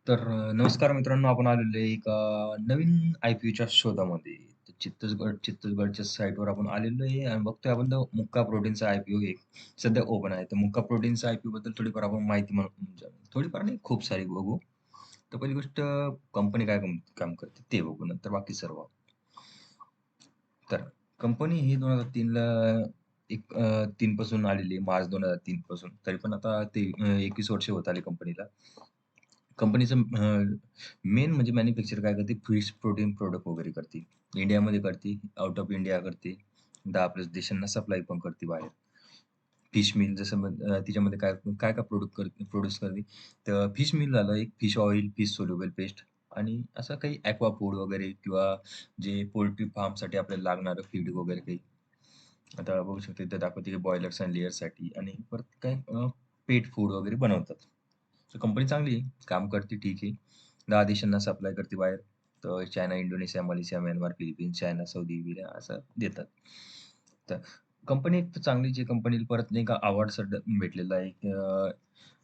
नमस्कार मित्रांनो, आपण आलेलो आहे एका नवीन आय-पी-ओच्या शोधामध्ये. तर छत्तीसगडच्या साईटवर आपण आलेलो आहे आणि बघतोय आपण तो मुक्का प्रोटीनचा आय-पी-ओ एक सध्या ओपन आहे. तर मुक्का प्रोटीनचा आय-पी-ओबद्दल थोडीफार आपण माहिती म्हणजे थोडीफार नाही, खूप सारी बघू. तर पहिली गोष्ट कंपनी काय काम करते ते बघू, नंतर बाकी सर्व. तर कंपनी ही 2003 ला 3 पासून आलेली आहे, मार्च 2003 पासून. तरी पण आता ते 21 वर्ष होत आली कंपनीला. कंपनीचं मेन म्हणजे मॅन्युफॅक्चर काय करते, फिश प्रोटीन प्रॉडक्ट वगैरे करते. इंडियामध्ये करते, आउट ऑफ इंडिया करते. 10+ देशांना सप्लाय पण करते बाहेर. फिश मिल जसं तिच्यामध्ये काय प्रोड्यूस करते. तर फिश मिल झालं, एक fish oil, fish soluble paste आणि असं काही ॲक्वा फूड वगैरे किंवा जे पोल्ट्री फार्मसाठी आपल्याला लागणारं फीड वगैरे काही. आता बघू शकतो इथे दाखवते की बॉयलर्स आणि लेयर्ससाठी आणि परत काय पेट फूड वगैरे बनवतात. तर कंपनी चांगली आहे, काम करते ठीक आहे. 10 देशांना सप्लाय करते बाहेर. तर China, Indonesia, Malaysia, Myanmar, Philippines, China, Saudi Arabia असं देतात. तर कंपनी एक तर चांगलीच आहे. कंपनीला परत नाही का अवॉर्ड सध्या भेटलेला आहे. अ,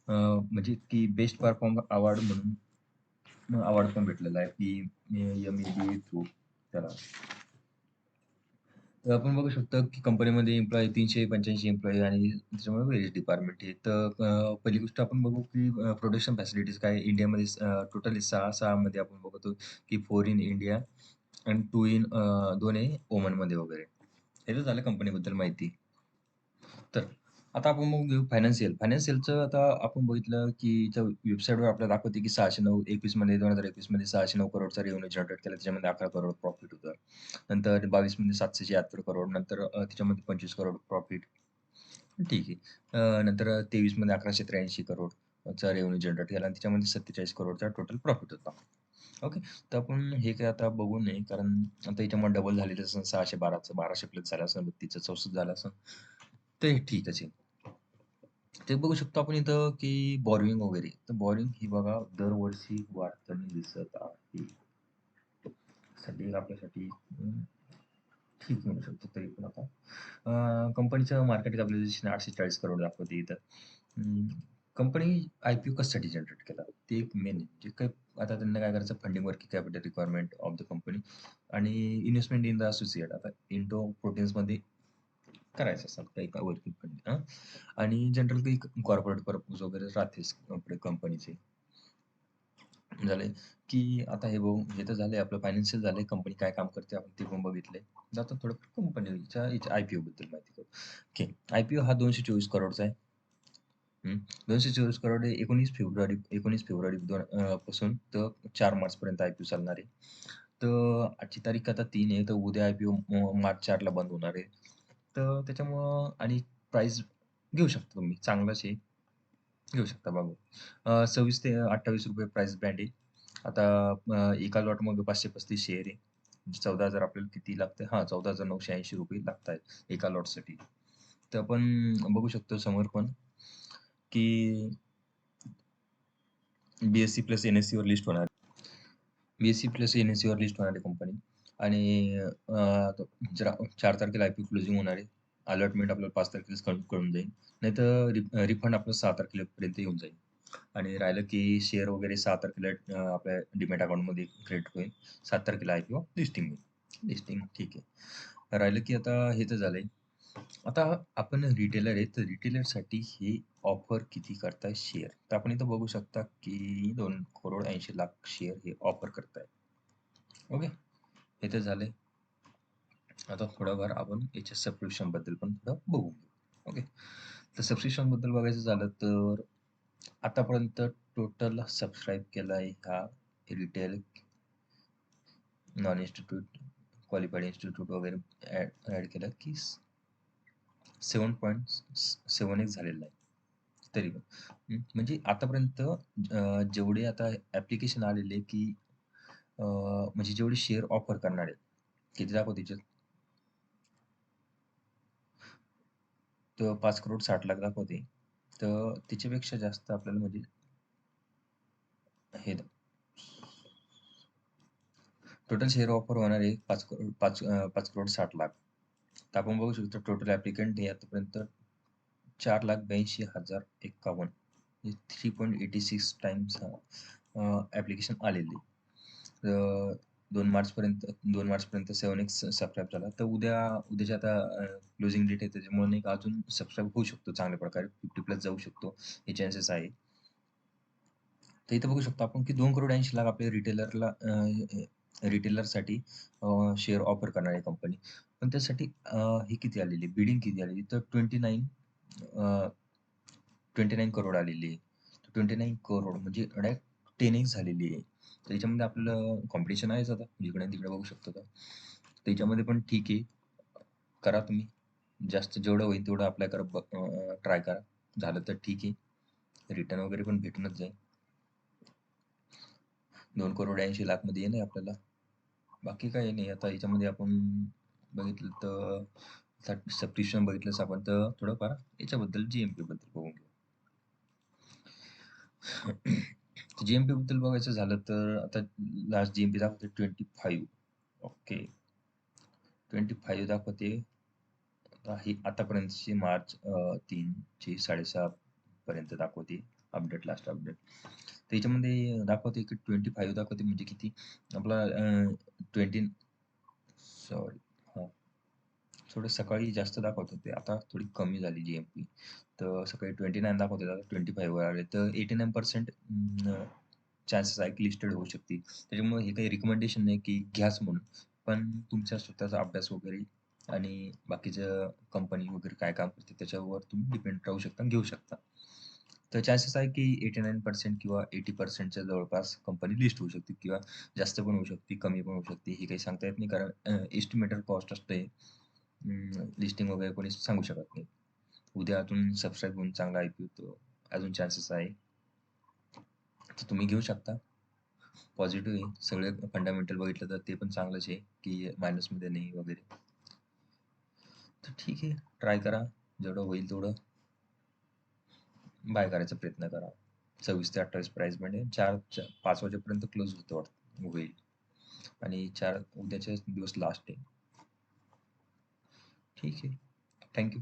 अ, म्हणजे की बेस्ट परफॉर्म अवॉर्ड म्हणून अवॉर्ड पण भेटलेला आहे, की एम-ई-बी थ्रू त्याला. तर आपण बघू शकतो की कंपनीमध्ये एम्प्लॉयी 385 एम्प्लॉयी आणि त्याच्यामुळे व्हेरियस डिपार्टमेंट आहे. तर पहिली गोष्ट आपण बघू की प्रोडक्शन फॅसिलिटीज काय इंडियामध्ये टोटली 6 मध्ये आपण बघतो की 4 इन इंडिया आणि 2 आहे ओमनमध्ये वगैरे. हे तर झालं कंपनीबद्दल माहिती. तर आता आपण मग घेऊ फायनान्शियल. फायनान्शियलचं आता आपण बघितलं की त्या वेबसाईटवर आपल्याला दाखवते की 621 मध्ये 2021 मध्ये 609 करोडचा रेव्हेन्यू जनरेट केला. त्याच्यामध्ये 11 करोड प्रॉफिट होतं. नंतर 22 मध्ये 776 करोड. नंतर त्याच्यामध्ये 25 करोड प्रॉफिट. ठीक आहे. नंतर 23 मध्ये 1183 करोडचा रेव्हेन्यू जनरेट केला आणि त्याच्यामध्ये 47 करोडचा टोटल प्रॉफिट होता. ओके. तर आपण हे काही आता बघू नये कारण आता याच्यामध्ये डबल झालेलं असेल 612चं 1200 प्लस झालं असेल, 32चं 64 झालं असेल. तर हे ठीकच आहे. ते बघू शकतो आपण इथं की बॉरोइंग वगैरे. तर बॉरोइंग ही बघा दरवर्षी वाढताना दिसत आहे. सध्या आपल्यासाठी ठीक म्हणू शकतो तरी पण आता. कंपनीचं मार्केट कॅपिटलायझेशन 840 करोड दाखवते इथं. कंपनी आय-पी-ओ कशासाठी जनरेट केला? ते एक मेन आहे. जे काही आता त्यांना काय करायचं funding working capital requirement of the company आणि इन्व्हेस्टमेंट इन द असोसिएट. आता इंडो प्रोटीन्समध्ये करायचं असेल काही वर्किंग फंड आणि जनरल काही कॉर्पोरेट पर्पज वगैरे राहतेच आपल्या कंपनीचे. झाले की आता हे बघू हे तर झालंय आपलं फायनान्शियल झालंय कंपनी काय काम करते आपण ते पण बघितलंय. आता थोडं कंपनीच्या आय-पी-ओ बद्दल माहिती करू. ओके. आय-पी-ओ हा 224 करोडचा आहे. 224 करोड आहे 19 फेब्रुवारी पासून तर 4 मार्चपर्यंत आय-पी-ओ चालणार आहे. तर आजची तारीख आता 3 आहे तर उद्या आय-पी-ओ मार्च 4 ला बंद होणार आहे. तर त्याच्यामुळं आणि प्राईस घेऊ शकता तुम्ही चांगलाच आहे. घेऊ शकता बाबू. 26 ते ₹28 प्राइस बँड आहे. आता एका लॉटमध्ये 535 शेअर आहे. 14,000 आपल्याला किती लागते? हां, ₹14,980 लागतायत एका लॉटसाठी. तर आपण बघू शकतो समोर पण, की बी-एस-सी प्लस एन-एस-सीवर लिस्ट होणार आहे. बी-एस-सी प्लस एन-एस-सीवर लिस्ट होणार आहे कंपनी आणि जर 4 तारखेला आय-पी-ओ क्लोजिंग होणार आहे. अलॉटमेंट आपल्याला 5 तारखेलाच कळून जाईल. नाहीतर रिफंड आपलं 6 तारखेपर्यंत येऊन जाईल. आणि राहिलं की शेअर वगैरे 6 तारखेला आपल्या डीमॅट अकाउंटमध्ये क्रेडिट होईल. 7 तारखेला आय-पी-ओ लिस्टिंग होईल. लिस्टिंग ठीक आहे. राहिलं की आता हे तर झालंय. आता आपण रिटेलर आहे, तर रिटेलरसाठी हे ऑफर किती करताय शेअर. तर आपण इथं बघू शकता की 2,80,00,000 शेअर हे ऑफर करताय. ओके. हे तर झालंय. आता थोडंफार आपण याच्या सबस्क्रिप्शनबद्दल पण थोडं बघू. ओके. तर सबस्क्रिप्शनबद्दल बघायचं झालं तर आतापर्यंत टोटल सबस्क्राईब केलाय ह्या retail, non institute, qualified institute वगैरे ॲड केलं की 7.7x झालेला आहे. तरी पण. म्हणजे आतापर्यंत जेवढे आता ॲप्लिकेशन आलेले की म्हणजे जेवढे शेअर ऑफर करणारे किती दाखवते त्याच्यात? तर 5,60,00,000 दाखवते. तर त्याच्यापेक्षा जास्त आपल्याला म्हणजे हे टोटल शेअर ऑफर होणार आहे 5,60,00,000. तर आपण बघू शकतो टोटल ॲप्लिकंट हे आतापर्यंत 4,82,051 म्हणजे 3.86 टाइम्स ॲप्लिकेशन आलेली. अ, 2 मार्चपर्यंत 2 मार्चपर्यंत 7x सबस्क्राईब झाला. तर उद्याच्या आता क्लोजिंग डेट आहे त्याच्यामुळे नाही का अजून सबस्क्राईब होऊ शकतो चांगल्या प्रकारे 50 प्लस जाऊ शकतो. हे चान्सेस आहे. तर इथं बघू शकतो आपण की 2,80,00,000 आपल्या रिटेलरसाठी शेअर ऑफर करणारी कंपनी. पण त्यासाठी ही किती आलेली बिडिंग किती आलेली तर 29 करोड आलेली आहे. 29 करोड म्हणजे डायरेक्ट 10x झालेली आहे. तर याच्यामध्ये आपलं कॉम्पिटिशन आहेच आता जिकडे-तिकडे बघू शकतो तर. त्याच्यामध्ये पण ठीक आहे. करा तुम्ही. जास्त जेवढं होईल तेवढं अप्लाय करा ट्राय करा. झालं तर ठीक आहे. रिटर्न वगैरे पण भेटूनच जाईल. 2,80,00,000 मध्ये येईल आपल्याला. बाकी काही नाही. आता याच्यामध्ये आपण बघितलं तर सबस्क्रिप्शन बघितलंच आपण तर थोडंफार याच्याबद्दल जी-एम-पी बद्दल बघून घेऊ. जी-एम-पी बद्दल बघायचं झालं तर आता लास्ट जी-एम-पी दाखवते 25. ओके. 25 दाखवते. आता ही आतापर्यंतची मार्च 3 ची 6:30 पर्यंत दाखवते लास्ट अपडेट. तर याच्यामध्ये दाखवते की 25 दाखवते म्हणजे किती आपला 20 सॉरी हां. थोडं सकाळी जास्त दाखवत होते. आता थोडी कमी झाली जी-एम-पी. तर सकाळी 29 दाखवत होते. आता 25 वर आले. तर 89% चान्सेस आहे की लिस्टेड होऊ शकते. त्याच्यामुळे हे काही रिकमेंडेशन नाही की घ्याच म्हणून. पण तुमच्या स्वतःचा अभ्यास वगैरे आणि बाकीच्या कंपनी वगैरे काय काम करते त्याच्यावर तुम्ही डिपेंड राहू शकता आणि घेऊ शकता. तर चान्सेस आहे की 89% किंवा 80%च्या जवळपास कंपनी लिस्ट होऊ शकते किंवा जास्त पण होऊ शकते, कमी पण होऊ शकते. हे काही सांगता येत नाही कारण एस्टिमेटेड कॉस्ट असते. लिस्टिंग वगैरे कोणी सांगू शकत नाही. उद्या अजून सबस्क्राईब होऊन चांगला आय-पी होतो. अजून चान्सेस आहे. तर तुम्ही घेऊ शकता. पॉझिटिव्ह आहे. सगळे फंडामेंटल बघितलं तर ते पण चांगलंच आहे, की मायनसमध्ये नाही वगैरे. तर ठीक आहे. ट्राय करा. जेवढं होईल तेवढं बाय करायचा प्रयत्न करा. 26 ते 28 प्राईसमध्ये 5 वाजेपर्यंत क्लोज होतं वाटतं होईल आणि उद्याचे दिवस लास्ट आहे. ठीक आहे. थँक